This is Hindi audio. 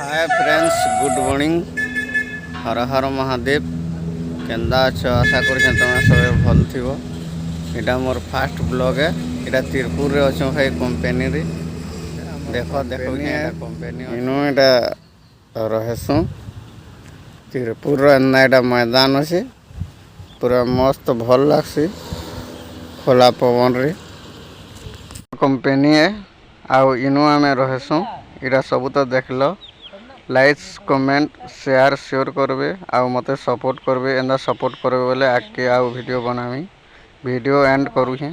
हाय फ्रेंड्स, गुड मॉर्निंग। हर हर महादेव। केंदा अच्छ आशा कर तुम सब भल थी। यहाँ मोर फास्ट ब्लॉग है। यहाँ तिरपुर रे अच्छे भाई कंपनी रे देख देख इनू यहाँ रहेसु तिरपुर एना मैदान अच्छे पूरा मस्त भल लगसी खोला पवन रे कंपनी है। आउ इनू आम रहेसु इरा सब तो देख लो। लाइक कमेंट शेयर शेयर करबे आउ मते सपोर्ट करबे। एंदा सपोर्ट करबे बोले आगे आउ वीडियो बनामी। वीडियो एंड करू हैं।